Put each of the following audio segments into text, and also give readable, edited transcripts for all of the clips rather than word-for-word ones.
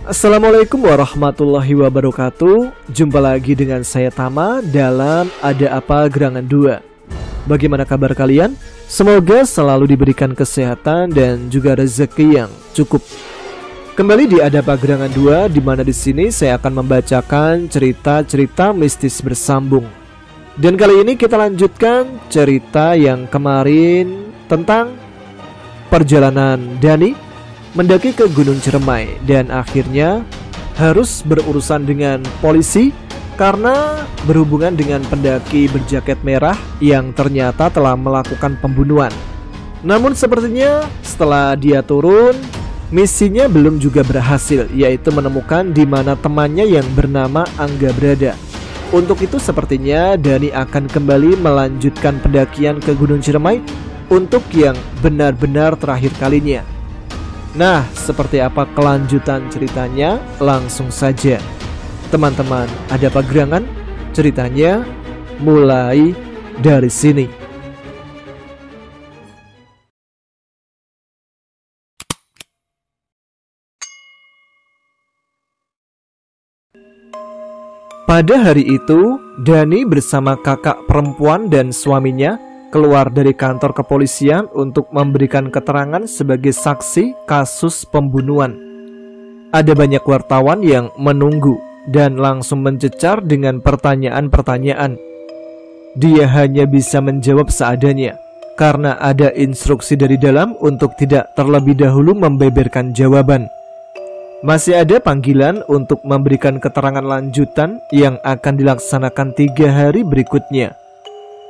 Assalamualaikum warahmatullahi wabarakatuh. Jumpa lagi dengan saya Tama dalam Ada Apa Gerangan 2. Bagaimana kabar kalian? Semoga selalu diberikan kesehatan dan juga rezeki yang cukup. Kembali di Ada Apa Gerangan 2, di mana di sini saya akan membacakan cerita-cerita mistis bersambung. Dan kali ini kita lanjutkan cerita yang kemarin tentang perjalanan Dani mendaki ke Gunung Ciremai dan akhirnya harus berurusan dengan polisi karena berhubungan dengan pendaki berjaket merah yang ternyata telah melakukan pembunuhan. Namun sepertinya setelah dia turun, misinya belum juga berhasil, yaitu menemukan di mana temannya yang bernama Angga berada. Untuk itu sepertinya Dani akan kembali melanjutkan pendakian ke Gunung Ciremai untuk yang benar-benar terakhir kalinya. Nah, seperti apa kelanjutan ceritanya? Langsung saja teman-teman, ada apa gerangan? Ceritanya mulai dari sini. Pada hari itu, Dani bersama kakak perempuan dan suaminya keluar dari kantor kepolisian untuk memberikan keterangan sebagai saksi kasus pembunuhan. Ada banyak wartawan yang menunggu dan langsung mencecar dengan pertanyaan-pertanyaan. Dia hanya bisa menjawab seadanya karena ada instruksi dari dalam untuk tidak terlebih dahulu membeberkan jawaban. Masih ada panggilan untuk memberikan keterangan lanjutan yang akan dilaksanakan 3 hari berikutnya.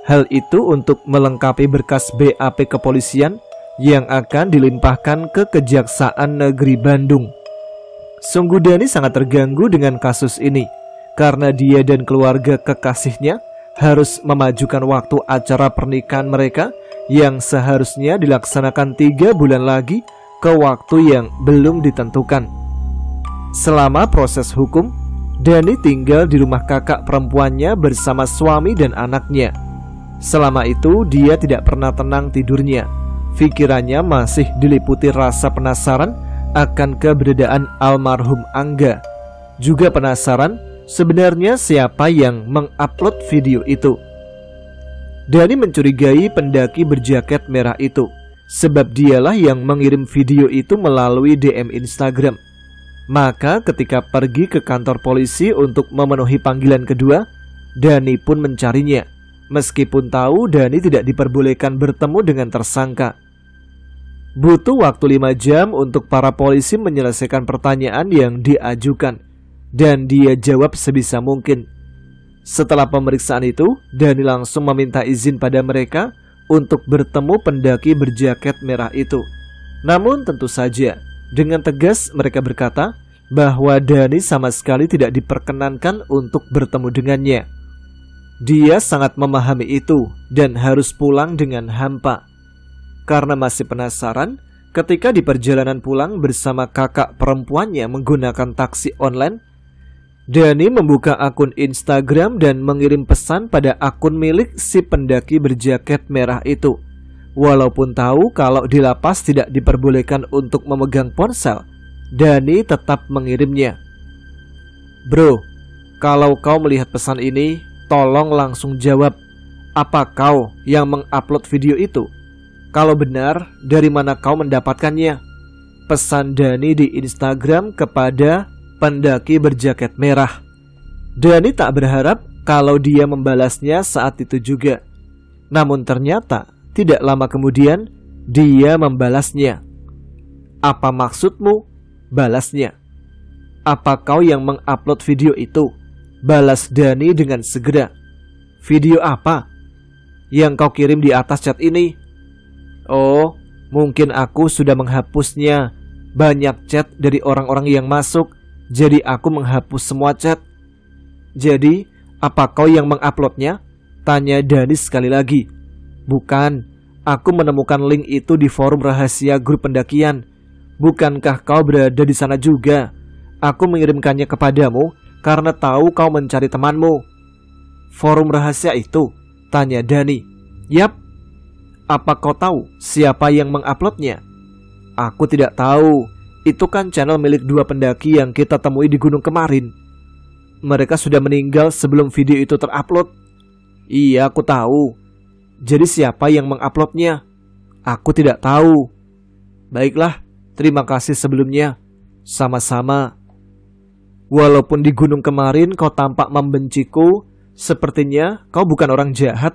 Hal itu untuk melengkapi berkas BAP kepolisian yang akan dilimpahkan ke Kejaksaan Negeri Bandung. Sungguh Dani sangat terganggu dengan kasus ini karena dia dan keluarga kekasihnya harus memajukan waktu acara pernikahan mereka yang seharusnya dilaksanakan 3 bulan lagi ke waktu yang belum ditentukan. Selama proses hukum, Dani tinggal di rumah kakak perempuannya bersama suami dan anaknya. Selama itu dia tidak pernah tenang tidurnya. Pikirannya masih diliputi rasa penasaran akan keberadaan almarhum Angga. Juga penasaran sebenarnya siapa yang mengupload video itu. Dani mencurigai pendaki berjaket merah itu, sebab dialah yang mengirim video itu melalui DM Instagram. Maka ketika pergi ke kantor polisi untuk memenuhi panggilan kedua, Dani pun mencarinya. Meskipun tahu Dani tidak diperbolehkan bertemu dengan tersangka. Butuh waktu 5 jam untuk para polisi menyelesaikan pertanyaan yang diajukan, dan dia jawab sebisa mungkin. Setelah pemeriksaan itu, Dani langsung meminta izin pada mereka untuk bertemu pendaki berjaket merah itu. Namun tentu saja dengan tegas mereka berkata bahwa Dani sama sekali tidak diperkenankan untuk bertemu dengannya. Dia sangat memahami itu dan harus pulang dengan hampa. Karena masih penasaran, ketika di perjalanan pulang bersama kakak perempuannya menggunakan taksi online, Dani membuka akun Instagram dan mengirim pesan pada akun milik si pendaki berjaket merah itu. Walaupun tahu kalau di lapas tidak diperbolehkan untuk memegang ponsel, Dani tetap mengirimnya. Bro, kalau kau melihat pesan ini, tolong langsung jawab, apa kau yang mengupload video itu? Kalau benar, dari mana kau mendapatkannya? Pesan Dani di Instagram kepada pendaki berjaket merah. Dani tak berharap kalau dia membalasnya saat itu juga. Namun ternyata tidak lama kemudian dia membalasnya. Apa maksudmu? Balasnya. Apa kau yang mengupload video itu? Balas Dani dengan segera. Video apa? Yang kau kirim di atas chat ini? Oh, mungkin aku sudah menghapusnya. Banyak chat dari orang-orang yang masuk, jadi aku menghapus semua chat. Jadi, apa kau yang menguploadnya? Tanya Dani sekali lagi. Bukan, aku menemukan link itu di forum rahasia grup pendakian. Bukankah kau berada di sana juga? Aku mengirimkannya kepadamu karena tahu kau mencari temanmu. Forum rahasia itu? Tanya Dani. Yap. Apa kau tahu siapa yang menguploadnya? Aku tidak tahu. Itu kan channel milik 2 pendaki yang kita temui di gunung kemarin. Mereka sudah meninggal sebelum video itu terupload. Iya, aku tahu. Jadi siapa yang menguploadnya? Aku tidak tahu. Baiklah, terima kasih sebelumnya. Sama-sama. Walaupun di gunung kemarin kau tampak membenciku, sepertinya kau bukan orang jahat.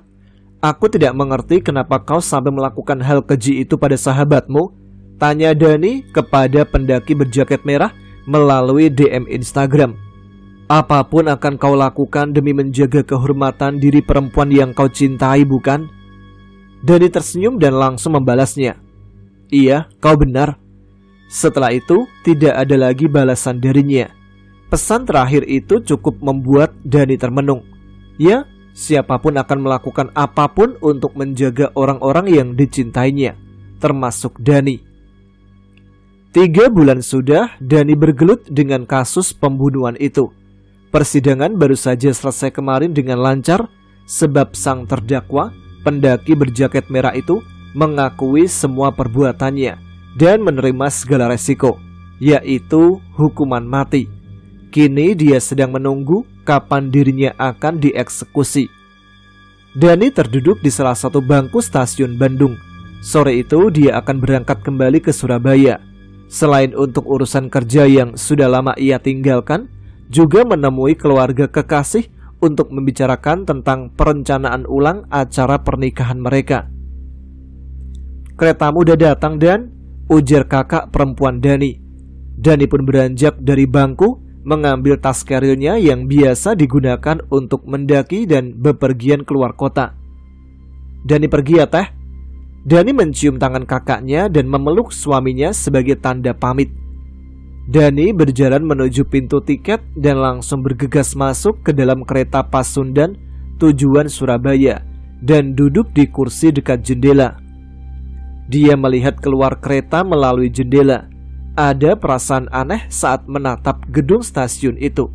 Aku tidak mengerti kenapa kau sampai melakukan hal keji itu pada sahabatmu, tanya Dani kepada pendaki berjaket merah melalui DM Instagram. Apapun akan kau lakukan demi menjaga kehormatan diri perempuan yang kau cintai, bukan? Dani tersenyum dan langsung membalasnya. Iya, kau benar. Setelah itu, tidak ada lagi balasan darinya. Pesan terakhir itu cukup membuat Dani termenung. Ya, siapapun akan melakukan apapun untuk menjaga orang-orang yang dicintainya, termasuk Dani. 3 bulan sudah Dani bergelut dengan kasus pembunuhan itu. Persidangan baru saja selesai kemarin dengan lancar, sebab sang terdakwa, pendaki berjaket merah itu, mengakui semua perbuatannya dan menerima segala resiko, yaitu hukuman mati. Kini dia sedang menunggu kapan dirinya akan dieksekusi. Dani terduduk di salah satu bangku stasiun Bandung. Sore itu dia akan berangkat kembali ke Surabaya. Selain untuk urusan kerja yang sudah lama ia tinggalkan, juga menemui keluarga kekasih untuk membicarakan tentang perencanaan ulang acara pernikahan mereka. Keretamu udah datang, Dan, ujar kakak perempuan Dani. Dani pun beranjak dari bangku, mengambil tas carrier-nya yang biasa digunakan untuk mendaki dan bepergian keluar kota. Dani pergi ya, Teh. Dani mencium tangan kakaknya dan memeluk suaminya sebagai tanda pamit. Dani berjalan menuju pintu tiket dan langsung bergegas masuk ke dalam kereta Pasundan tujuan Surabaya dan duduk di kursi dekat jendela. Dia melihat keluar kereta melalui jendela. Ada perasaan aneh saat menatap gedung stasiun itu.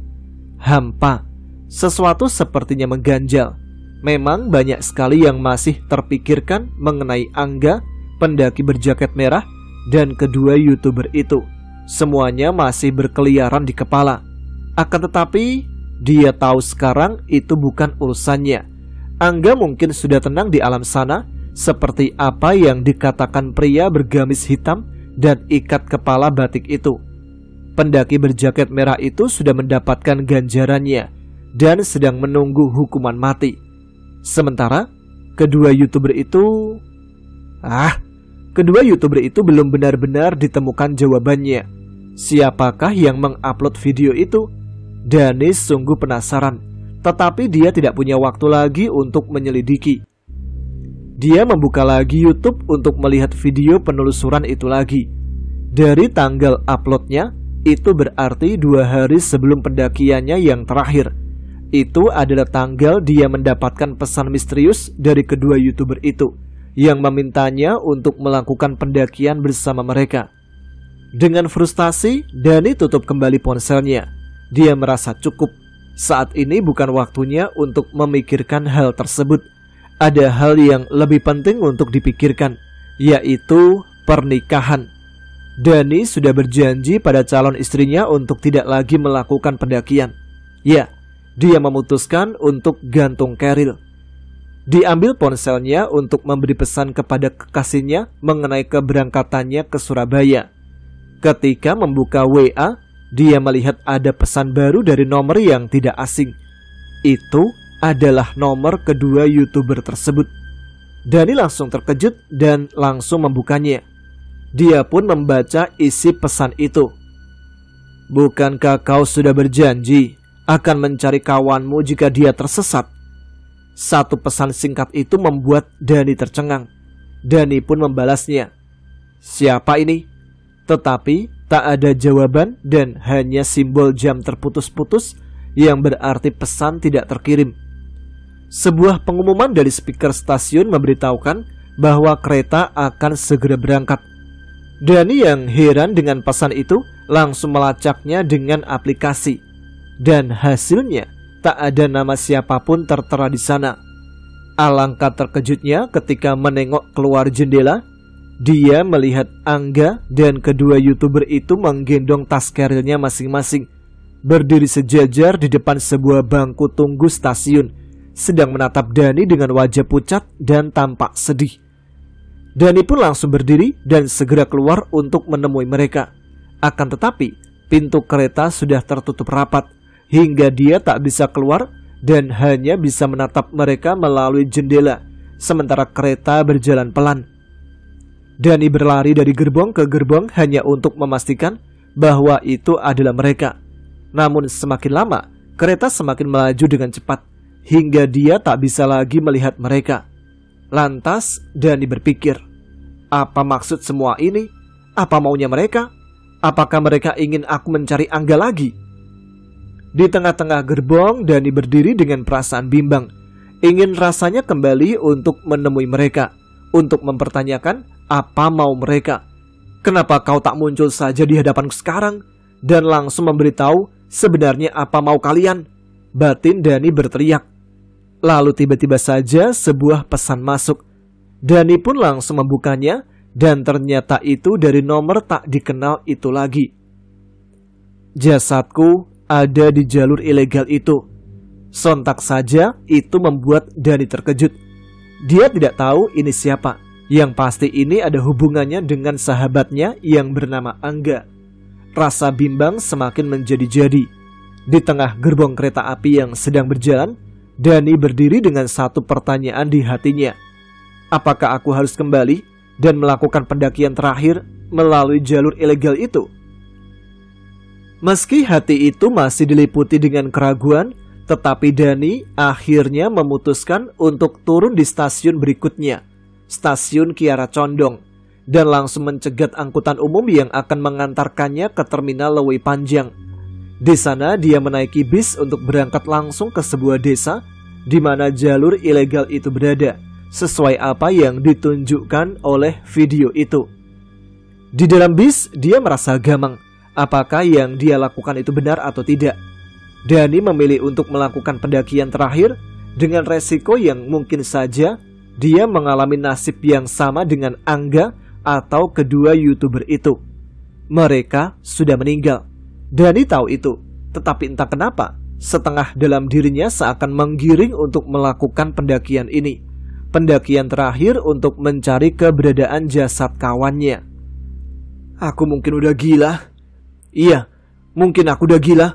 Hampa. Sesuatu sepertinya mengganjal. Memang banyak sekali yang masih terpikirkan mengenai Angga, pendaki berjaket merah, dan kedua YouTuber itu. Semuanya masih berkeliaran di kepala. Akan tetapi, dia tahu sekarang itu bukan urusannya. Angga mungkin sudah tenang di alam sana, seperti apa yang dikatakan pria bergamis hitam dan ikat kepala batik itu. Pendaki berjaket merah itu sudah mendapatkan ganjarannya dan sedang menunggu hukuman mati. Sementara kedua YouTuber itu belum benar-benar ditemukan jawabannya. Siapakah yang mengupload video itu? Dani sungguh penasaran, tetapi dia tidak punya waktu lagi untuk menyelidiki. Dia membuka lagi YouTube untuk melihat video penelusuran itu lagi. Dari tanggal uploadnya, itu berarti 2 hari sebelum pendakiannya yang terakhir. Itu adalah tanggal dia mendapatkan pesan misterius dari kedua YouTuber itu, yang memintanya untuk melakukan pendakian bersama mereka. Dengan frustasi, Dani tutup kembali ponselnya. Dia merasa cukup. Saat ini bukan waktunya untuk memikirkan hal tersebut. Ada hal yang lebih penting untuk dipikirkan, yaitu pernikahan. Dani sudah berjanji pada calon istrinya untuk tidak lagi melakukan pendakian. Ya, dia memutuskan untuk gantung keril. Diambil ponselnya untuk memberi pesan kepada kekasihnya mengenai keberangkatannya ke Surabaya. Ketika membuka WA, dia melihat ada pesan baru dari nomor yang tidak asing. Itu adalah nomor kedua YouTuber tersebut. Dani langsung terkejut dan langsung membukanya. Dia pun membaca isi pesan itu. Bukankah kau sudah berjanji akan mencari kawanmu jika dia tersesat? Satu pesan singkat itu membuat Dani tercengang. Dani pun membalasnya. Siapa ini? Tetapi tak ada jawaban dan hanya simbol jam terputus-putus yang berarti pesan tidak terkirim. Sebuah pengumuman dari speaker stasiun memberitahukan bahwa kereta akan segera berangkat. Dani yang heran dengan pesan itu langsung melacaknya dengan aplikasi. Dan hasilnya tak ada nama siapapun tertera di sana. Alangkah terkejutnya ketika menengok keluar jendela. dia melihat Angga dan kedua YouTuber itu menggendong tas kerilnya masing-masing, berdiri sejajar di depan sebuah bangku tunggu stasiun, sedang menatap Dani dengan wajah pucat dan tampak sedih. Dani pun langsung berdiri dan segera keluar untuk menemui mereka. Akan tetapi, pintu kereta sudah tertutup rapat, hingga dia tak bisa keluar dan hanya bisa menatap mereka melalui jendela, sementara kereta berjalan pelan. Dani berlari dari gerbong ke gerbong hanya untuk memastikan bahwa itu adalah mereka. Namun semakin lama, kereta semakin melaju dengan cepat, hingga dia tak bisa lagi melihat mereka. Lantas Dani berpikir, apa maksud semua ini? Apa maunya mereka? Apakah mereka ingin aku mencari Angga lagi? Di tengah-tengah gerbong, Dani berdiri dengan perasaan bimbang. Ingin rasanya kembali untuk menemui mereka, untuk mempertanyakan apa mau mereka. Kenapa kau tak muncul saja di hadapanku sekarang dan langsung memberitahu sebenarnya apa mau kalian? Batin Dani berteriak. Lalu tiba-tiba saja sebuah pesan masuk. Dani pun langsung membukanya dan ternyata itu dari nomor tak dikenal itu lagi. Jasadku ada di jalur ilegal itu. Sontak saja itu membuat Dani terkejut. Dia tidak tahu ini siapa. Yang pasti ini ada hubungannya dengan sahabatnya yang bernama Angga. Rasa bimbang semakin menjadi-jadi. Di tengah gerbong kereta api yang sedang berjalan, Dani berdiri dengan satu pertanyaan di hatinya. Apakah aku harus kembali dan melakukan pendakian terakhir melalui jalur ilegal itu? Meski hati itu masih diliputi dengan keraguan, tetapi Dani akhirnya memutuskan untuk turun di stasiun berikutnya, Stasiun Kiara Condong, dan langsung mencegat angkutan umum yang akan mengantarkannya ke Terminal Lewai Panjang. Di sana dia menaiki bis untuk berangkat langsung ke sebuah desa di mana jalur ilegal itu berada, sesuai apa yang ditunjukkan oleh video itu. Di dalam bis dia merasa gamang, apakah yang dia lakukan itu benar atau tidak. Dani memilih untuk melakukan pendakian terakhir dengan resiko yang mungkin saja dia mengalami nasib yang sama dengan Angga atau kedua YouTuber itu. Mereka sudah meninggal. Dani tahu itu, tetapi entah kenapa setengah dalam dirinya seakan menggiring untuk melakukan pendakian ini. Pendakian terakhir untuk mencari keberadaan jasad kawannya. Aku mungkin udah gila. Iya, mungkin aku udah gila.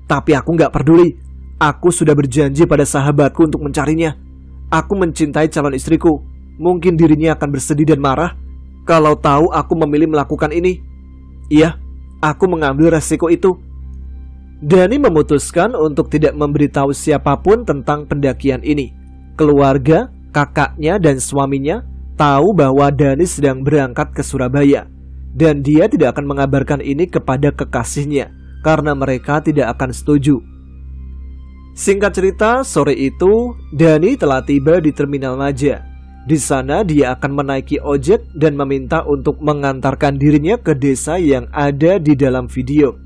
Tapi aku gak peduli. Aku sudah berjanji pada sahabatku untuk mencarinya. Aku mencintai calon istriku. Mungkin dirinya akan bersedih dan marah kalau tahu aku memilih melakukan ini. Iya, aku mengambil resiko itu. Dani memutuskan untuk tidak memberitahu siapapun tentang pendakian ini. Keluarga, kakaknya dan suaminya tahu bahwa Dani sedang berangkat ke Surabaya, dan dia tidak akan mengabarkan ini kepada kekasihnya karena mereka tidak akan setuju. Singkat cerita, sore itu Dani telah tiba di Terminal Maja. Di sana dia akan menaiki ojek dan meminta untuk mengantarkan dirinya ke desa yang ada di dalam video.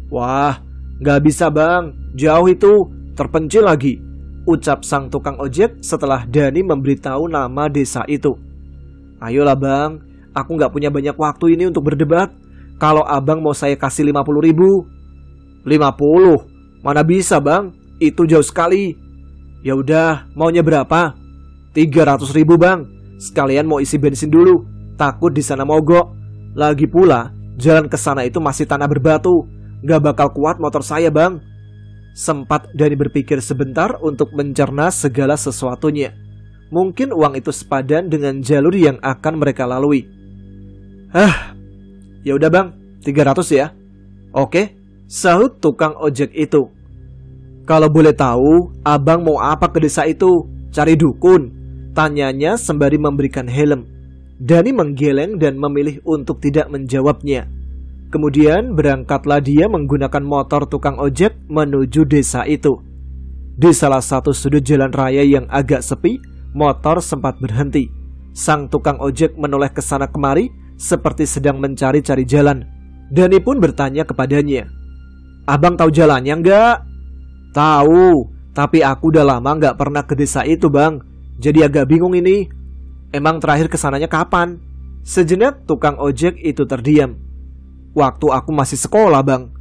Wah, gak bisa bang, jauh itu, terpencil lagi, ucap sang tukang ojek setelah Dani memberitahu nama desa itu. Ayolah bang, aku gak punya banyak waktu ini untuk berdebat. Kalau abang mau saya kasih 50.000. 50? Mana bisa bang? Itu jauh sekali. Ya udah, maunya berapa? 300.000 bang. Sekalian mau isi bensin dulu. Takut di sana mogok. Lagi pula, jalan ke sana itu masih tanah berbatu. Gak bakal kuat motor saya bang. Sempat Dani berpikir sebentar untuk mencerna segala sesuatunya. Mungkin uang itu sepadan dengan jalur yang akan mereka lalui. Ya udah bang, 300 ya. Oke, sahut tukang ojek itu. Kalau boleh tahu, abang mau apa ke desa itu? Cari dukun? Tanyanya sembari memberikan helm. Dani menggeleng dan memilih untuk tidak menjawabnya. Kemudian berangkatlah dia menggunakan motor tukang ojek menuju desa itu. Di salah satu sudut jalan raya yang agak sepi, motor sempat berhenti. Sang tukang ojek menoleh ke sana kemari seperti sedang mencari-cari jalan. Dani pun bertanya kepadanya, abang tahu jalannya enggak? Tahu, tapi aku udah lama nggak pernah ke desa itu bang. Jadi agak bingung ini. Emang terakhir kesananya kapan? Sejenak tukang ojek itu terdiam. "Waktu aku masih sekolah, Bang."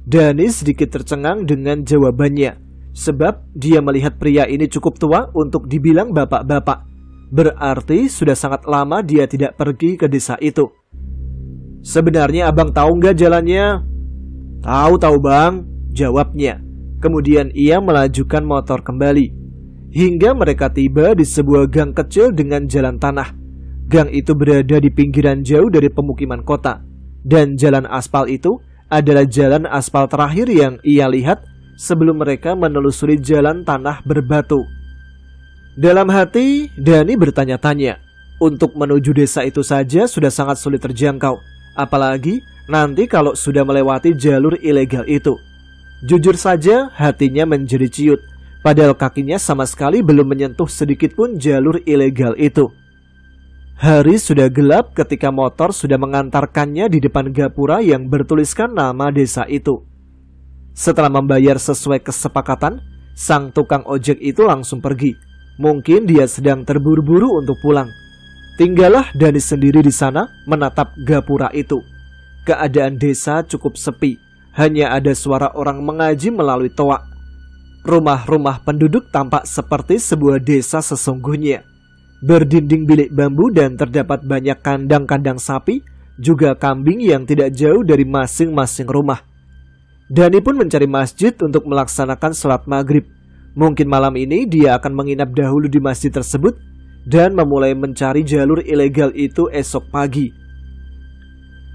Dani sedikit tercengang dengan jawabannya, sebab dia melihat pria ini cukup tua untuk dibilang bapak-bapak. Berarti sudah sangat lama dia tidak pergi ke desa itu. "Sebenarnya abang tahu nggak jalannya?" Tahu Bang," jawabnya. Kemudian ia melajukan motor kembali, hingga mereka tiba di sebuah gang kecil dengan jalan tanah. Gang itu berada di pinggiran jauh dari pemukiman kota, dan jalan aspal itu adalah jalan aspal terakhir yang ia lihat sebelum mereka menelusuri jalan tanah berbatu. Dalam hati, Dani bertanya-tanya. Untuk menuju desa itu saja sudah sangat sulit terjangkau, apalagi nanti kalau sudah melewati jalur ilegal itu. Jujur saja, hatinya menjadi ciut, padahal kakinya sama sekali belum menyentuh sedikit pun jalur ilegal itu. Hari sudah gelap ketika motor sudah mengantarkannya di depan gapura yang bertuliskan nama desa itu. Setelah membayar sesuai kesepakatan, sang tukang ojek itu langsung pergi. Mungkin dia sedang terburu-buru untuk pulang. Tinggallah Dani sendiri di sana menatap gapura itu. Keadaan desa cukup sepi, hanya ada suara orang mengaji melalui toa. Rumah-rumah penduduk tampak seperti sebuah desa sesungguhnya. Berdinding bilik bambu dan terdapat banyak kandang-kandang sapi, juga kambing yang tidak jauh dari masing-masing rumah. Dani pun mencari masjid untuk melaksanakan sholat maghrib. Mungkin malam ini dia akan menginap dahulu di masjid tersebut dan memulai mencari jalur ilegal itu esok pagi.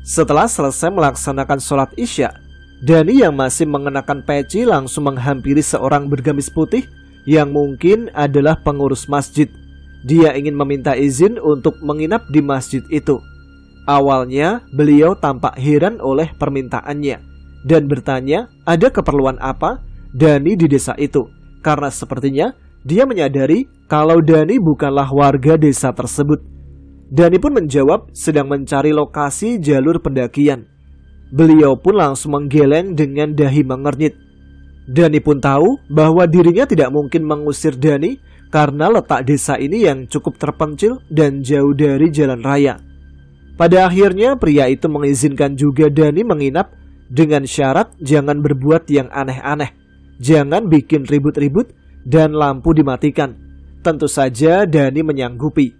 Setelah selesai melaksanakan sholat isya, Dani yang masih mengenakan peci langsung menghampiri seorang bergamis putih yang mungkin adalah pengurus masjid. Dia ingin meminta izin untuk menginap di masjid itu. Awalnya beliau tampak heran oleh permintaannya dan bertanya ada keperluan apa Dani di desa itu, karena sepertinya dia menyadari kalau Dani bukanlah warga desa tersebut. Dani pun menjawab sedang mencari lokasi jalur pendakian. Beliau pun langsung menggeleng dengan dahi mengernyit. Dani pun tahu bahwa dirinya tidak mungkin mengusir Dani karena letak desa ini yang cukup terpencil dan jauh dari jalan raya. Pada akhirnya pria itu mengizinkan juga Dani menginap dengan syarat jangan berbuat yang aneh-aneh, jangan bikin ribut-ribut, dan lampu dimatikan. Tentu saja Dani menyanggupi.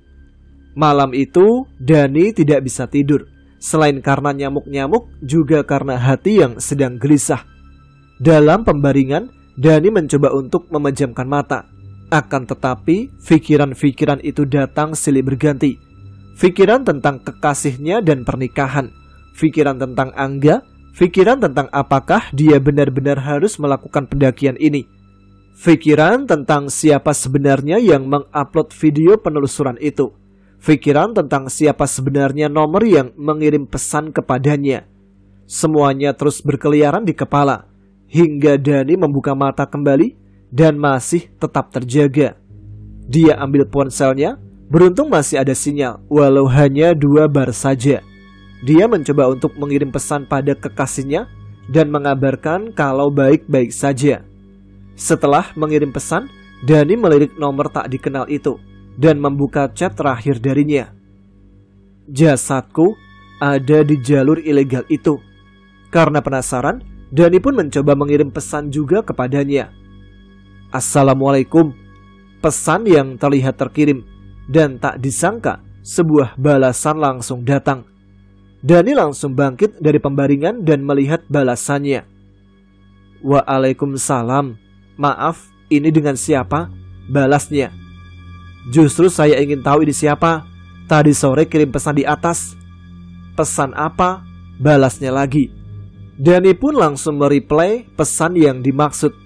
Malam itu Dani tidak bisa tidur, selain karena nyamuk-nyamuk juga karena hati yang sedang gelisah. Dalam pembaringan, Dani mencoba untuk memejamkan mata. Akan tetapi pikiran-pikiran itu datang silih berganti. Pikiran tentang kekasihnya dan pernikahan, pikiran tentang Angga, pikiran tentang apakah dia benar-benar harus melakukan pendakian ini, pikiran tentang siapa sebenarnya yang mengupload video penelusuran itu, pikiran tentang siapa sebenarnya nomor yang mengirim pesan kepadanya. Semuanya terus berkeliaran di kepala, hingga Dani membuka mata kembali dan masih tetap terjaga. Dia ambil ponselnya, beruntung masih ada sinyal, walau hanya 2 bar saja. Dia mencoba untuk mengirim pesan pada kekasihnya dan mengabarkan kalau baik-baik saja. Setelah mengirim pesan, Dani melirik nomor tak dikenal itu dan membuka chat terakhir darinya. "Jasadku ada di jalur ilegal itu." Karena penasaran, Dani pun mencoba mengirim pesan juga kepadanya. "Assalamualaikum." Pesan yang terlihat terkirim, dan tak disangka sebuah balasan langsung datang. Dani langsung bangkit dari pembaringan dan melihat balasannya. "Waalaikumsalam. Maaf, ini dengan siapa?" balasnya. "Justru saya ingin tahu ini siapa. Tadi sore kirim pesan di atas." "Pesan apa?" balasnya lagi. Dani pun langsung mereply pesan yang dimaksud.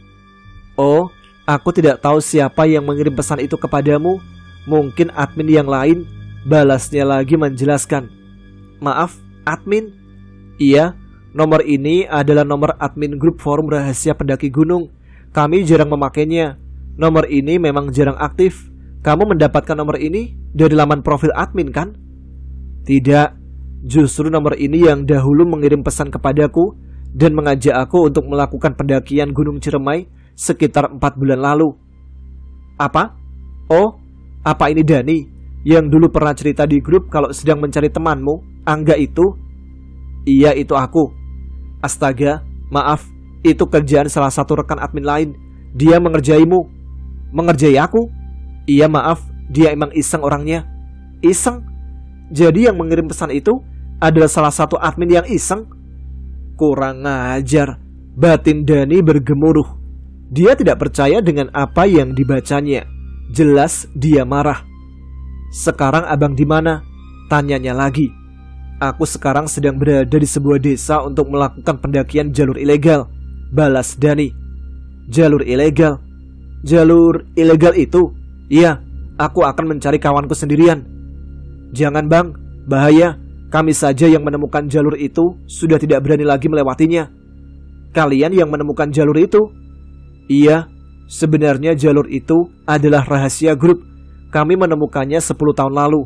"Oh, aku tidak tahu siapa yang mengirim pesan itu kepadamu. Mungkin admin yang lain," balasnya lagi menjelaskan. "Maaf, admin?" "Iya, nomor ini adalah nomor admin grup forum rahasia pendaki gunung. Kami jarang memakainya. Nomor ini memang jarang aktif. Kamu mendapatkan nomor ini dari laman profil admin kan?" "Tidak, justru nomor ini yang dahulu mengirim pesan kepadaku dan mengajak aku untuk melakukan pendakian Gunung Ciremai sekitar 4 bulan lalu." "Apa? Oh, apa ini Dani?" Yang dulu pernah cerita di grup kalau sedang mencari temanmu, Angga itu? Iya, itu aku. Astaga, maaf, itu kerjaan salah satu rekan admin lain. Dia mengerjaimu. Mengerjai aku? Iya, maaf, dia emang iseng orangnya. Iseng? Jadi yang mengirim pesan itu adalah salah satu admin yang iseng? Kurang ajar. Batin Dani bergemuruh. Dia tidak percaya dengan apa yang dibacanya. Jelas dia marah. Sekarang abang di mana? Tanyanya lagi. Aku sekarang sedang berada di sebuah desa untuk melakukan pendakian jalur ilegal. Balas Dani. Jalur ilegal? Jalur ilegal itu? Iya, aku akan mencari kawanku sendirian. Jangan bang, bahaya. Kami saja yang menemukan jalur itu sudah tidak berani lagi melewatinya. Kalian yang menemukan jalur itu? Iya, sebenarnya jalur itu adalah rahasia grup. Kami menemukannya 10 tahun lalu.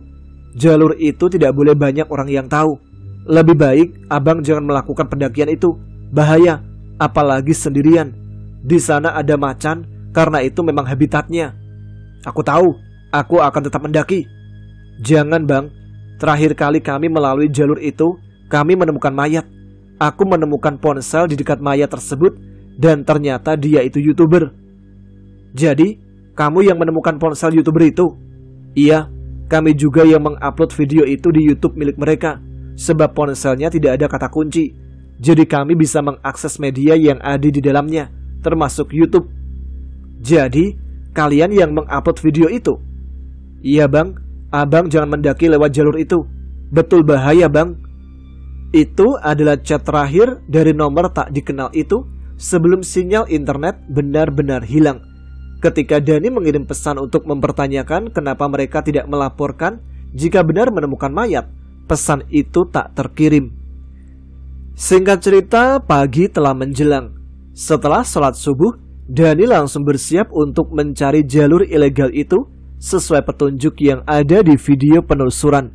Jalur itu tidak boleh banyak orang yang tahu. Lebih baik abang jangan melakukan pendakian itu. Bahaya, apalagi sendirian. Di sana ada macan, karena itu memang habitatnya. Aku tahu, aku akan tetap mendaki. Jangan bang, terakhir kali kami melalui jalur itu, kami menemukan mayat. Aku menemukan ponsel di dekat mayat tersebut, dan ternyata dia itu YouTuber. Jadi, kamu yang menemukan ponsel YouTuber itu? Iya, kami juga yang mengupload video itu di YouTube milik mereka. Sebab ponselnya tidak ada kata kunci. Jadi kami bisa mengakses media yang ada di dalamnya, termasuk YouTube. Jadi, kalian yang mengupload video itu? Iya bang, abang jangan mendaki lewat jalur itu. Betul bahaya bang. Itu adalah chat terakhir dari nomor tak dikenal itu sebelum sinyal internet benar-benar hilang. Ketika Dani mengirim pesan untuk mempertanyakan kenapa mereka tidak melaporkan jika benar menemukan mayat, pesan itu tak terkirim. Singkat cerita, pagi telah menjelang. Setelah sholat subuh, Dani langsung bersiap untuk mencari jalur ilegal itu sesuai petunjuk yang ada di video penelusuran.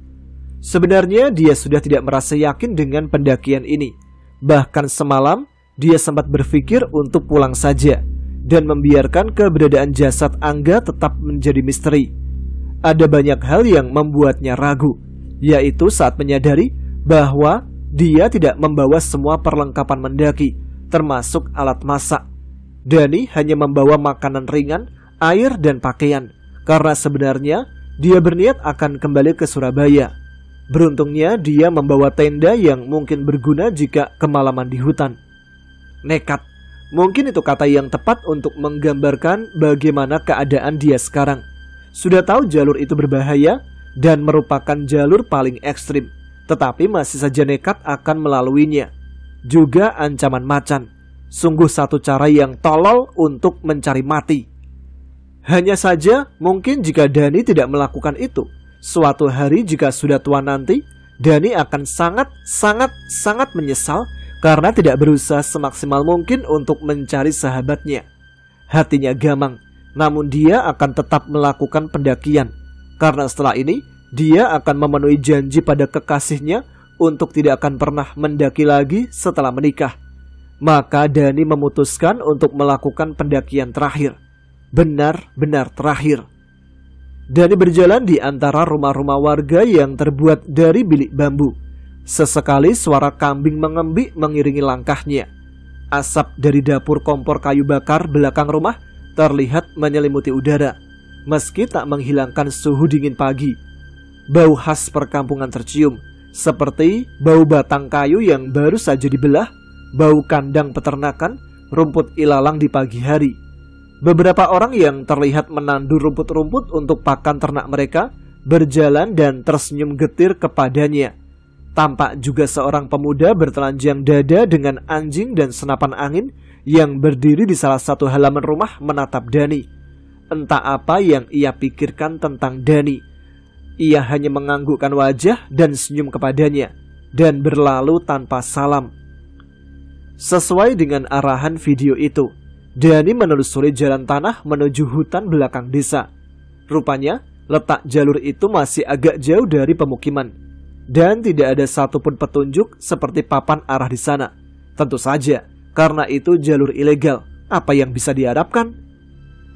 Sebenarnya dia sudah tidak merasa yakin dengan pendakian ini. Bahkan semalam, dia sempat berpikir untuk pulang saja dan membiarkan keberadaan jasad Angga tetap menjadi misteri. Ada banyak hal yang membuatnya ragu, yaitu saat menyadari bahwa dia tidak membawa semua perlengkapan mendaki, termasuk alat masak. Dani hanya membawa makanan ringan, air, dan pakaian, karena sebenarnya dia berniat akan kembali ke Surabaya. Beruntungnya dia membawa tenda yang mungkin berguna jika kemalaman di hutan. Nekat. Mungkin itu kata yang tepat untuk menggambarkan bagaimana keadaan dia sekarang. Sudah tahu jalur itu berbahaya dan merupakan jalur paling ekstrim, tetapi masih saja nekat akan melaluinya. Juga ancaman macan. Sungguh satu cara yang tolol untuk mencari mati. Hanya saja mungkin jika Dani tidak melakukan itu, suatu hari jika sudah tua nanti, Dani akan sangat menyesal karena tidak berusaha semaksimal mungkin untuk mencari sahabatnya. Hatinya gamang, namun dia akan tetap melakukan pendakian. Karena setelah ini, dia akan memenuhi janji pada kekasihnya untuk tidak akan pernah mendaki lagi setelah menikah. Maka Dani memutuskan untuk melakukan pendakian terakhir. Benar-benar terakhir. Dani berjalan di antara rumah-rumah warga yang terbuat dari bilik bambu. Sesekali suara kambing mengembik mengiringi langkahnya. Asap dari dapur kompor kayu bakar belakang rumah terlihat menyelimuti udara, meski tak menghilangkan suhu dingin pagi. Bau khas perkampungan tercium, seperti bau batang kayu yang baru saja dibelah, bau kandang peternakan, rumput ilalang di pagi hari. Beberapa orang yang terlihat menandur rumput-rumput untuk pakan ternak mereka berjalan dan tersenyum getir kepadanya. Tampak juga seorang pemuda bertelanjang dada dengan anjing dan senapan angin yang berdiri di salah satu halaman rumah menatap Dani. Entah apa yang ia pikirkan tentang Dani. Ia hanya menganggukkan wajah dan senyum kepadanya dan berlalu tanpa salam. Sesuai dengan arahan video itu, Dani menelusuri jalan tanah menuju hutan belakang desa. Rupanya, letak jalur itu masih agak jauh dari pemukiman. Dan tidak ada satupun petunjuk seperti papan arah di sana. Tentu saja, karena itu jalur ilegal. Apa yang bisa diharapkan?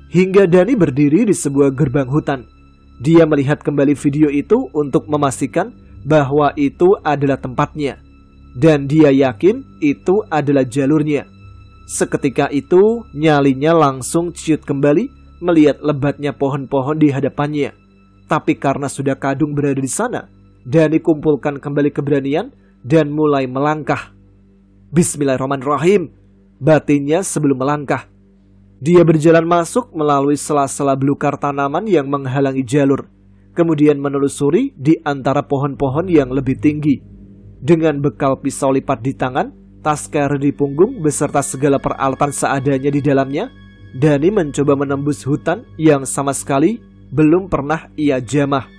Hingga Dani berdiri di sebuah gerbang hutan. Dia melihat kembali video itu untuk memastikan bahwa itu adalah tempatnya. Dan dia yakin itu adalah jalurnya. Seketika itu, nyalinya langsung ciut kembali melihat lebatnya pohon-pohon di hadapannya. Tapi karena sudah kadung berada di sana, Dani kumpulkan kembali keberanian dan mulai melangkah. Bismillahirrahmanirrahim, batinnya sebelum melangkah. Dia berjalan masuk melalui sela-sela belukar tanaman yang menghalangi jalur, kemudian menelusuri di antara pohon-pohon yang lebih tinggi. Dengan bekal pisau lipat di tangan, tas carry di punggung beserta segala peralatan seadanya di dalamnya, Dani mencoba menembus hutan yang sama sekali belum pernah ia jamah.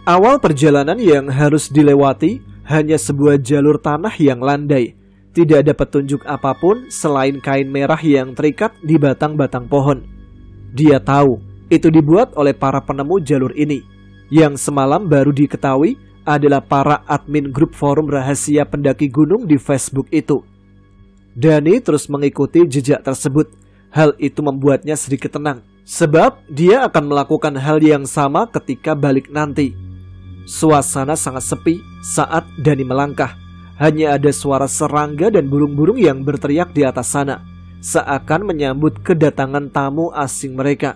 Awal perjalanan yang harus dilewati hanya sebuah jalur tanah yang landai. Tidak ada petunjuk apapun selain kain merah yang terikat di batang-batang pohon. Dia tahu itu dibuat oleh para penemu jalur ini, yang semalam baru diketahui adalah para admin grup forum rahasia pendaki gunung di Facebook itu. Dani terus mengikuti jejak tersebut. Hal itu membuatnya sedikit tenang, sebab dia akan melakukan hal yang sama ketika balik nanti. Suasana sangat sepi saat Dani melangkah. Hanya ada suara serangga dan burung-burung yang berteriak di atas sana, seakan menyambut kedatangan tamu asing mereka.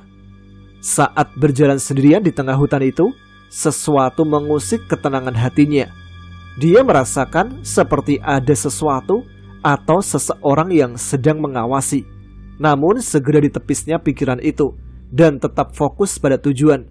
Saat berjalan sendirian di tengah hutan itu, sesuatu mengusik ketenangan hatinya. Dia merasakan seperti ada sesuatu atau seseorang yang sedang mengawasi. Namun segera ditepisnya pikiran itu dan tetap fokus pada tujuan.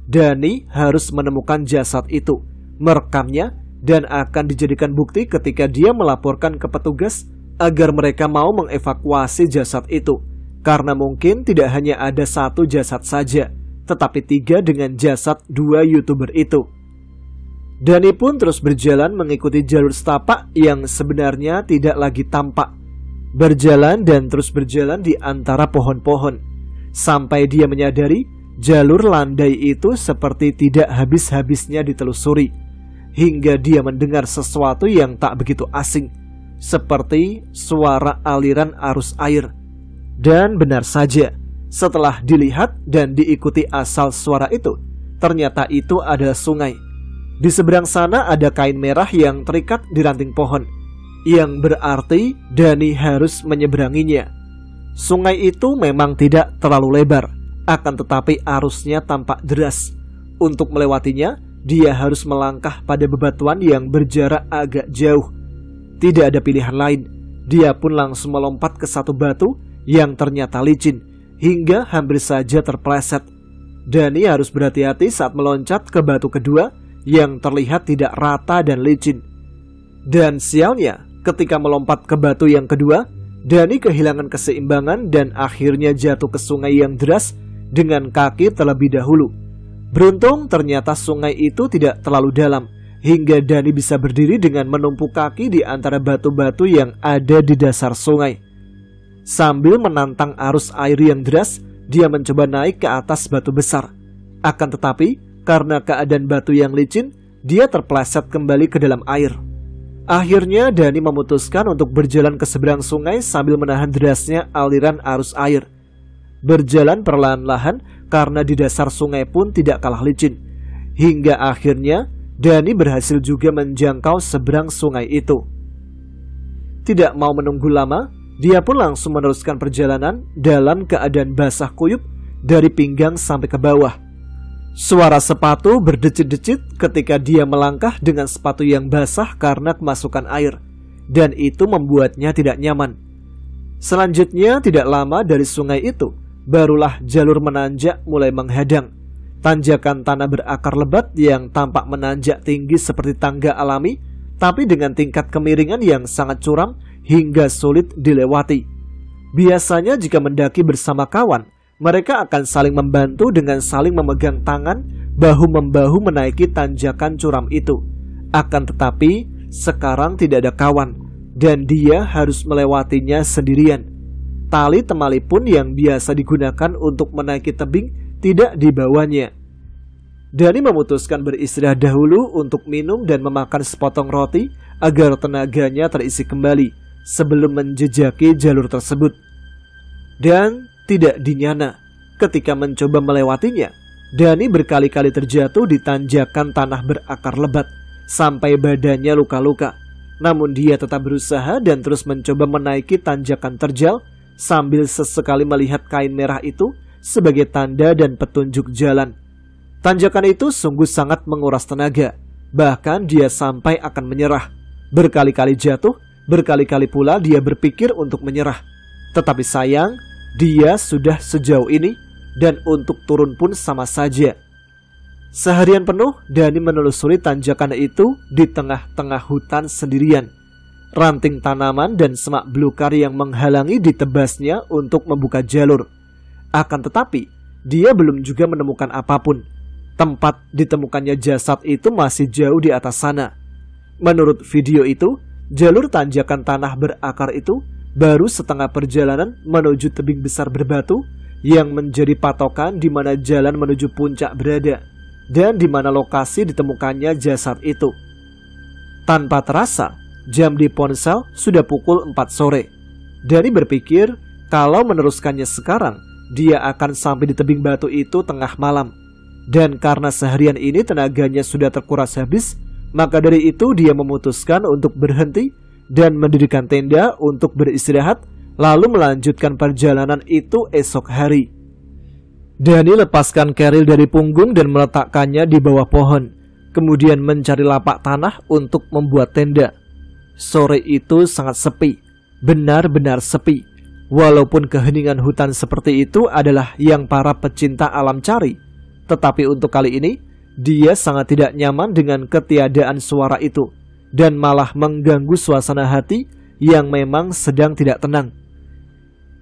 Dani harus menemukan jasad itu, merekamnya, dan akan dijadikan bukti ketika dia melaporkan ke petugas agar mereka mau mengevakuasi jasad itu. Karena mungkin tidak hanya ada satu jasad saja, tetapi 3 dengan jasad 2 YouTuber itu. Dani pun terus berjalan mengikuti jalur setapak yang sebenarnya tidak lagi tampak. Berjalan dan terus berjalan di antara pohon-pohon, sampai dia menyadari jalur landai itu seperti tidak habis-habisnya ditelusuri. Hingga dia mendengar sesuatu yang tak begitu asing, seperti suara aliran arus air. Dan benar saja, setelah dilihat dan diikuti asal suara itu, ternyata itu adalah sungai. Di seberang sana ada kain merah yang terikat di ranting pohon, yang berarti Dani harus menyeberanginya. Sungai itu memang tidak terlalu lebar, akan tetapi arusnya tampak deras. Untuk melewatinya, dia harus melangkah pada bebatuan yang berjarak agak jauh. Tidak ada pilihan lain. Dia pun langsung melompat ke satu batu yang ternyata licin, hingga hampir saja terpeleset. Dani harus berhati-hati saat meloncat ke batu kedua yang terlihat tidak rata dan licin. Dan sialnya, ketika melompat ke batu yang kedua, Dani kehilangan keseimbangan dan akhirnya jatuh ke sungai yang deras dengan kaki terlebih dahulu. Beruntung ternyata sungai itu tidak terlalu dalam, hingga Dani bisa berdiri dengan menumpuk kaki di antara batu-batu yang ada di dasar sungai. Sambil menantang arus air yang deras, dia mencoba naik ke atas batu besar. Akan tetapi, karena keadaan batu yang licin, dia terpeleset kembali ke dalam air. Akhirnya Dani memutuskan untuk berjalan ke seberang sungai sambil menahan derasnya aliran arus air. Berjalan perlahan-lahan karena di dasar sungai pun tidak kalah licin. Hingga akhirnya Dani berhasil juga menjangkau seberang sungai itu. Tidak mau menunggu lama, dia pun langsung meneruskan perjalanan dalam keadaan basah kuyup dari pinggang sampai ke bawah. Suara sepatu berdecit-decit ketika dia melangkah dengan sepatu yang basah karena kemasukan air, dan itu membuatnya tidak nyaman. Selanjutnya tidak lama dari sungai itu, barulah jalur menanjak mulai menghadang. Tanjakan tanah berakar lebat yang tampak menanjak tinggi seperti tangga alami, tapi dengan tingkat kemiringan yang sangat curam hingga sulit dilewati. Biasanya jika mendaki bersama kawan, mereka akan saling membantu dengan saling memegang tangan, bahu-membahu menaiki tanjakan curam itu. Akan tetapi, sekarang tidak ada kawan, dan dia harus melewatinya sendirian. Tali temali pun yang biasa digunakan untuk menaiki tebing tidak dibawanya. Dani memutuskan beristirahat dahulu untuk minum dan memakan sepotong roti agar tenaganya terisi kembali sebelum menjejaki jalur tersebut. Dan tidak dinyana, ketika mencoba melewatinya, Dani berkali-kali terjatuh di tanjakan tanah berakar lebat sampai badannya luka-luka. Namun dia tetap berusaha dan terus mencoba menaiki tanjakan terjal sambil sesekali melihat kain merah itu sebagai tanda dan petunjuk jalan. Tanjakan itu sungguh sangat menguras tenaga. Bahkan dia sampai akan menyerah. Berkali-kali jatuh, berkali-kali pula dia berpikir untuk menyerah. Tetapi sayang, dia sudah sejauh ini dan untuk turun pun sama saja. Seharian penuh Dani menelusuri tanjakan itu di tengah-tengah hutan sendirian. Ranting tanaman dan semak belukar yang menghalangi ditebasnya untuk membuka jalur. Akan tetapi, dia belum juga menemukan apapun. Tempat ditemukannya jasad itu masih jauh di atas sana. Menurut video itu, jalur tanjakan tanah berakar itu baru setengah perjalanan menuju tebing besar berbatu yang menjadi patokan di mana jalan menuju puncak berada dan di mana lokasi ditemukannya jasad itu. Tanpa terasa, jam di ponsel sudah pukul 4 sore. Dani berpikir kalau meneruskannya sekarang, dia akan sampai di tebing batu itu tengah malam. Dan karena seharian ini tenaganya sudah terkuras habis, maka dari itu dia memutuskan untuk berhenti dan mendirikan tenda untuk beristirahat, lalu melanjutkan perjalanan itu esok hari. Dani lepaskan keril dari punggung dan meletakkannya di bawah pohon, kemudian mencari lapak tanah untuk membuat tenda. Sore itu sangat sepi, benar-benar sepi. Walaupun keheningan hutan seperti itu adalah yang para pecinta alam cari, tetapi untuk kali ini, dia sangat tidak nyaman dengan ketiadaan suara itu dan malah mengganggu suasana hati yang memang sedang tidak tenang.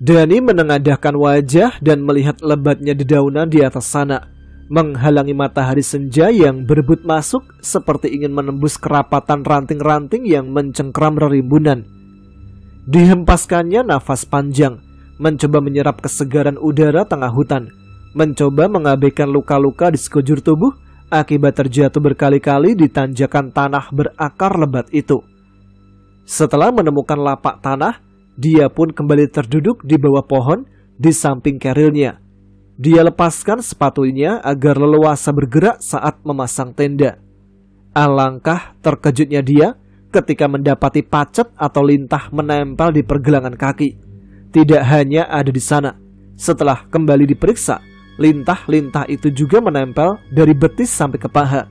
Dani menengadahkan wajah dan melihat lebatnya dedaunan di atas sana, menghalangi matahari senja yang berebut masuk seperti ingin menembus kerapatan ranting-ranting yang mencengkram rerimbunan. Dihempaskannya nafas panjang, mencoba menyerap kesegaran udara tengah hutan, mencoba mengabaikan luka-luka di sekujur tubuh akibat terjatuh berkali-kali di tanjakan tanah berakar lebat itu. Setelah menemukan lapak tanah, dia pun kembali terduduk di bawah pohon di samping kerilnya. Dia lepaskan sepatunya agar leluasa bergerak saat memasang tenda. Alangkah terkejutnya dia ketika mendapati pacet atau lintah menempel di pergelangan kaki. Tidak hanya ada di sana. Setelah kembali diperiksa, lintah-lintah itu juga menempel dari betis sampai ke paha.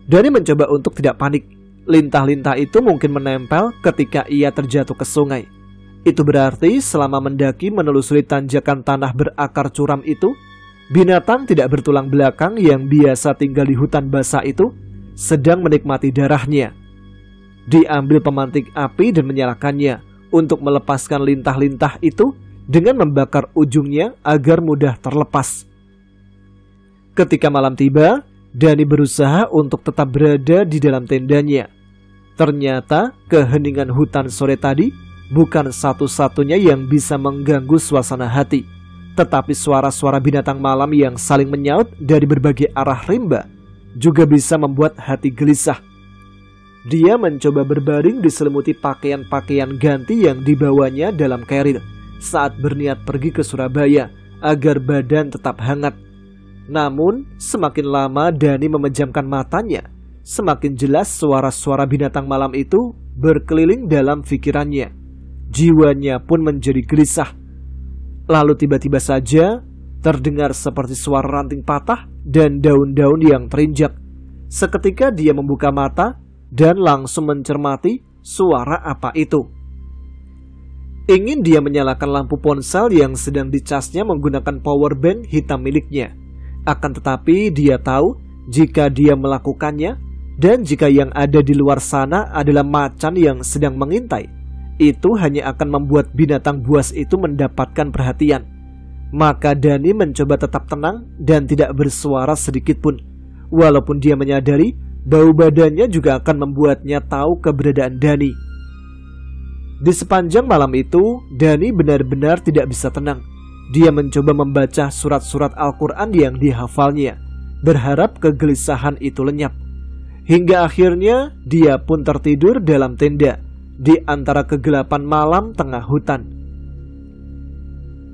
Dani mencoba untuk tidak panik. Lintah-lintah itu mungkin menempel ketika ia terjatuh ke sungai. Itu berarti selama mendaki menelusuri tanjakan tanah berakar curam itu, binatang tidak bertulang belakang yang biasa tinggal di hutan basah itu sedang menikmati darahnya. Diambil pemantik api dan menyalakannya untuk melepaskan lintah-lintah itu dengan membakar ujungnya agar mudah terlepas. Ketika malam tiba, Dani berusaha untuk tetap berada di dalam tendanya. Ternyata keheningan hutan sore tadi bukan satu-satunya yang bisa mengganggu suasana hati, tetapi suara-suara binatang malam yang saling menyaut dari berbagai arah rimba juga bisa membuat hati gelisah. Dia mencoba berbaring diselimuti pakaian-pakaian ganti yang dibawanya dalam keril saat berniat pergi ke Surabaya agar badan tetap hangat. Namun, semakin lama Dani memejamkan matanya, semakin jelas suara-suara binatang malam itu berkeliling dalam pikirannya. Jiwanya pun menjadi gelisah. Lalu tiba-tiba saja terdengar seperti suara ranting patah dan daun-daun yang terinjak. Seketika dia membuka mata dan langsung mencermati suara apa itu. Ingin dia menyalakan lampu ponsel yang sedang dicasnya menggunakan power bank hitam miliknya. Akan tetapi dia tahu jika dia melakukannya dan jika yang ada di luar sana adalah macan yang sedang mengintai, itu hanya akan membuat binatang buas itu mendapatkan perhatian. Maka Dani mencoba tetap tenang dan tidak bersuara sedikit pun, walaupun dia menyadari bau badannya juga akan membuatnya tahu keberadaan Dani. Di sepanjang malam itu, Dani benar-benar tidak bisa tenang. Dia mencoba membaca surat-surat Al-Quran yang dihafalnya, berharap kegelisahan itu lenyap. Hingga akhirnya dia pun tertidur dalam tenda di antara kegelapan malam tengah hutan.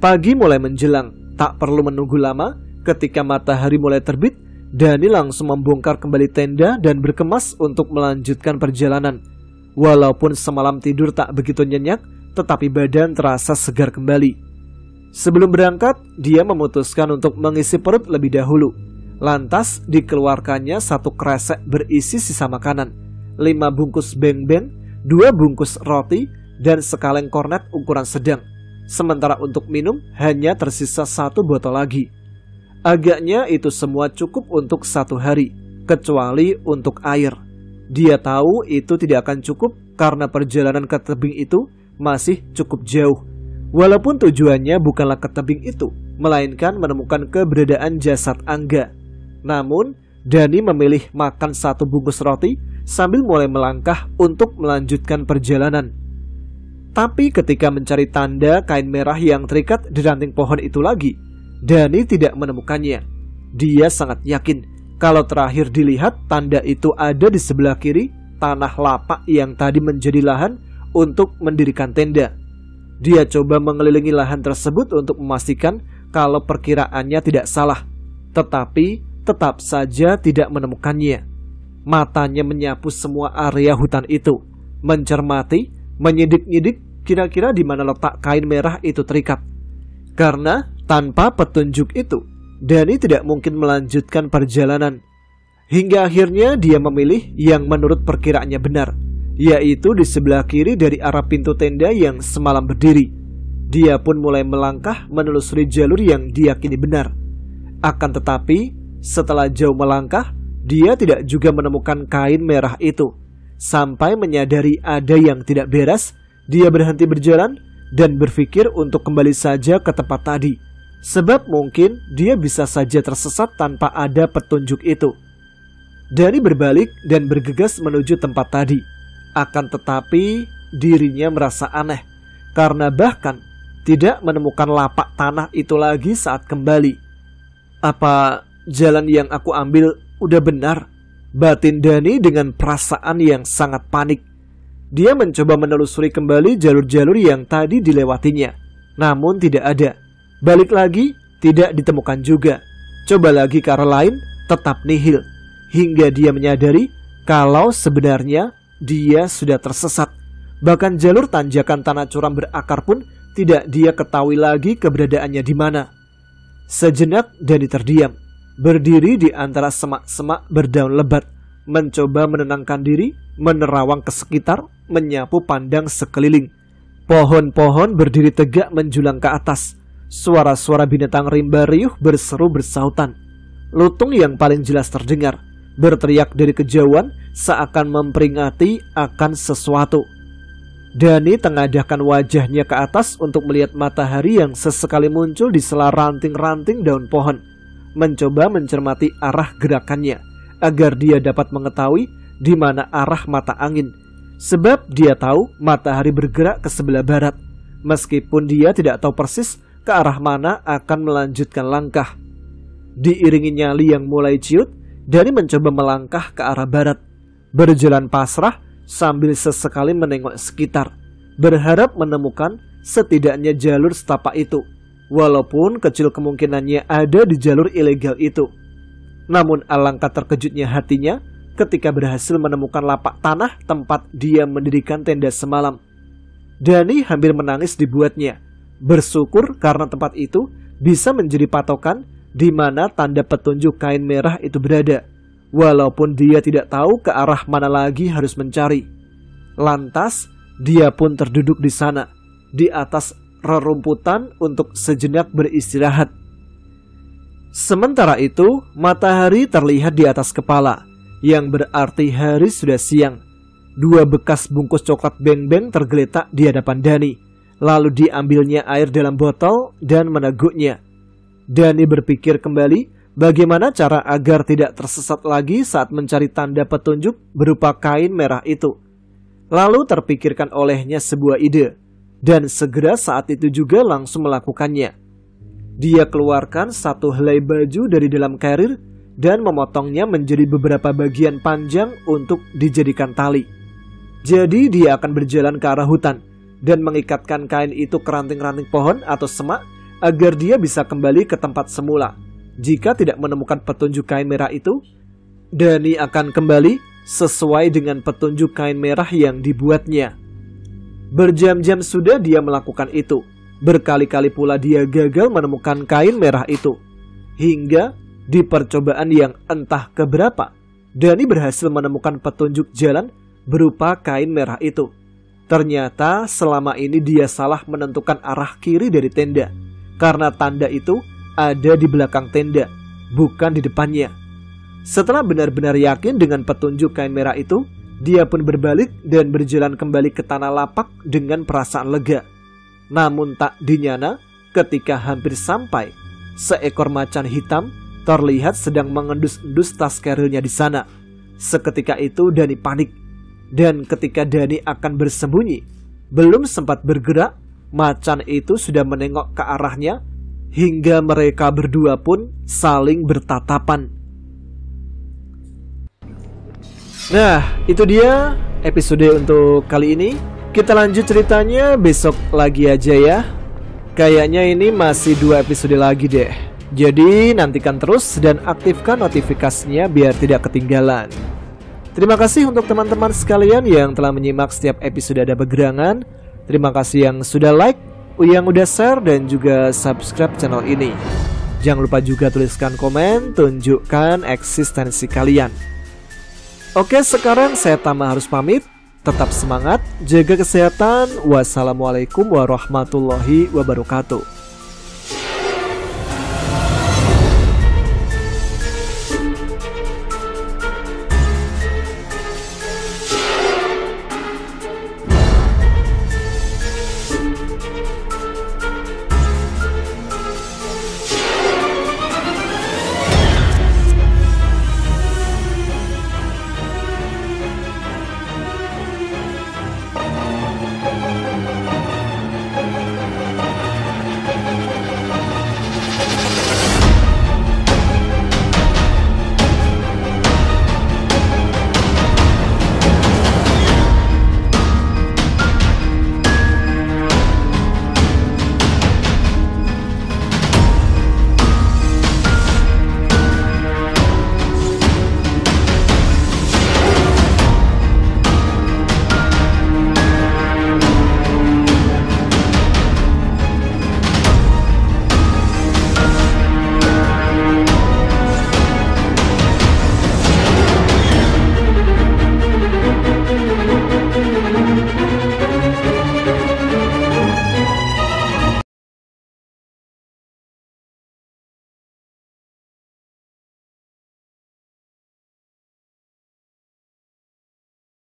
Pagi mulai menjelang, tak perlu menunggu lama Ketika matahari mulai terbit, Dani langsung membongkar kembali tenda dan berkemas untuk melanjutkan perjalanan. Walaupun semalam tidur tak begitu nyenyak, tetapi badan terasa segar kembali. Sebelum berangkat, dia memutuskan untuk mengisi perut lebih dahulu. Lantas dikeluarkannya satu kresek berisi sisa makanan, 5 bungkus beng-beng, 2 bungkus roti, dan sekaleng kornet ukuran sedang. Sementara untuk minum hanya tersisa 1 botol lagi. Agaknya itu semua cukup untuk 1 hari, kecuali untuk air. Dia tahu itu tidak akan cukup karena perjalanan ke tebing itu masih cukup jauh. Walaupun tujuannya bukanlah ke tebing itu, melainkan menemukan keberadaan jasad Angga. Namun, Dani memilih makan 1 bungkus roti sambil mulai melangkah untuk melanjutkan perjalanan. Tapi ketika mencari tanda kain merah yang terikat di ranting pohon itu lagi, Dani tidak menemukannya. Dia sangat yakin kalau terakhir dilihat tanda itu ada di sebelah kiri tanah lapak yang tadi menjadi lahan untuk mendirikan tenda. Dia coba mengelilingi lahan tersebut untuk memastikan kalau perkiraannya tidak salah, tetapi tetap saja tidak menemukannya. Matanya menyapu semua area hutan itu, mencermati, menyidik-nyidik kira-kira di mana letak kain merah itu terikat. Karena tanpa petunjuk itu, Dani tidak mungkin melanjutkan perjalanan. Hingga akhirnya dia memilih yang menurut perkiraannya benar, yaitu di sebelah kiri dari arah pintu tenda yang semalam berdiri. Dia pun mulai melangkah menelusuri jalur yang diyakini benar. Akan tetapi, setelah jauh melangkah, dia tidak juga menemukan kain merah itu. Sampai menyadari ada yang tidak beres, dia berhenti berjalan dan berpikir untuk kembali saja ke tempat tadi. Sebab mungkin dia bisa saja tersesat tanpa ada petunjuk itu. Dani berbalik dan bergegas menuju tempat tadi. Akan tetapi dirinya merasa aneh, karena bahkan tidak menemukan lapak tanah itu lagi saat kembali. Apa jalan yang aku ambil udah benar? Batin Dani dengan perasaan yang sangat panik. Dia mencoba menelusuri kembali jalur-jalur yang tadi dilewatinya, namun tidak ada. Balik lagi, tidak ditemukan juga. Coba lagi ke arah lain, tetap nihil. Hingga dia menyadari kalau sebenarnya dia sudah tersesat. Bahkan jalur tanjakan tanah curam berakar pun tidak dia ketahui lagi keberadaannya di mana. Sejenak Dani terdiam, berdiri di antara semak-semak berdaun lebat, mencoba menenangkan diri, menerawang ke sekitar, menyapu pandang sekeliling. Pohon-pohon berdiri tegak menjulang ke atas. Suara-suara binatang rimba riuh berseru bersautan. Lutung yang paling jelas terdengar, berteriak dari kejauhan seakan memperingati akan sesuatu. Dani tengadahkan wajahnya ke atas untuk melihat matahari yang sesekali muncul di sela ranting-ranting daun pohon, mencoba mencermati arah gerakannya agar dia dapat mengetahui di mana arah mata angin. Sebab dia tahu matahari bergerak ke sebelah barat, meskipun dia tidak tahu persis ke arah mana akan melanjutkan langkah. Diiringi nyali yang mulai ciut, Dani mencoba melangkah ke arah barat, berjalan pasrah sambil sesekali menengok sekitar, berharap menemukan setidaknya jalur setapak itu, walaupun kecil kemungkinannya ada di jalur ilegal itu. Namun alangkah terkejutnya hatinya ketika berhasil menemukan lapak tanah tempat dia mendirikan tenda semalam. Dani hampir menangis dibuatnya, bersyukur karena tempat itu bisa menjadi patokan di mana tanda petunjuk kain merah itu berada, walaupun dia tidak tahu ke arah mana lagi harus mencari. Lantas dia pun terduduk di sana, di atas rerumputan untuk sejenak beristirahat. Sementara itu, matahari terlihat di atas kepala, yang berarti hari sudah siang. 2 bekas bungkus coklat beng-beng tergeletak di hadapan Dani. Lalu diambilnya air dalam botol dan meneguknya. Dani berpikir kembali bagaimana cara agar tidak tersesat lagi saat mencari tanda petunjuk berupa kain merah itu. Lalu terpikirkan olehnya sebuah ide, dan segera saat itu juga langsung melakukannya. Dia keluarkan 1 helai baju dari dalam karir dan memotongnya menjadi beberapa bagian panjang untuk dijadikan tali. Jadi dia akan berjalan ke arah hutan dan mengikatkan kain itu ke ranting-ranting pohon atau semak agar dia bisa kembali ke tempat semula. Jika tidak menemukan petunjuk kain merah itu, Dani akan kembali sesuai dengan petunjuk kain merah yang dibuatnya. Berjam-jam sudah dia melakukan itu. Berkali-kali pula dia gagal menemukan kain merah itu. Hingga di percobaan yang entah keberapa, Dani berhasil menemukan petunjuk jalan berupa kain merah itu. Ternyata selama ini dia salah menentukan arah kiri dari tenda, karena tanda itu ada di belakang tenda, bukan di depannya. Setelah benar-benar yakin dengan petunjuk kain merah itu, dia pun berbalik dan berjalan kembali ke tanah lapak dengan perasaan lega. Namun tak dinyana, ketika hampir sampai, seekor macan hitam terlihat sedang mengendus-endus tas kerilnya di sana. Seketika itu Dani panik. Dan ketika Dani akan bersembunyi, belum sempat bergerak, macan itu sudah menengok ke arahnya, hingga mereka berdua pun saling bertatapan. Nah, itu dia episode untuk kali ini. Kita lanjut ceritanya besok lagi aja ya. Kayaknya ini masih 2 episode lagi deh. Jadi nantikan terus dan aktifkan notifikasinya biar tidak ketinggalan. Terima kasih untuk teman-teman sekalian yang telah menyimak setiap episode Ada Begerangan. Terima kasih yang sudah like, yang udah share dan juga subscribe channel ini. Jangan lupa juga tuliskan komen, tunjukkan eksistensi kalian. Oke, sekarang saya Tama harus pamit. Tetap semangat, jaga kesehatan. Wassalamualaikum warahmatullahi wabarakatuh.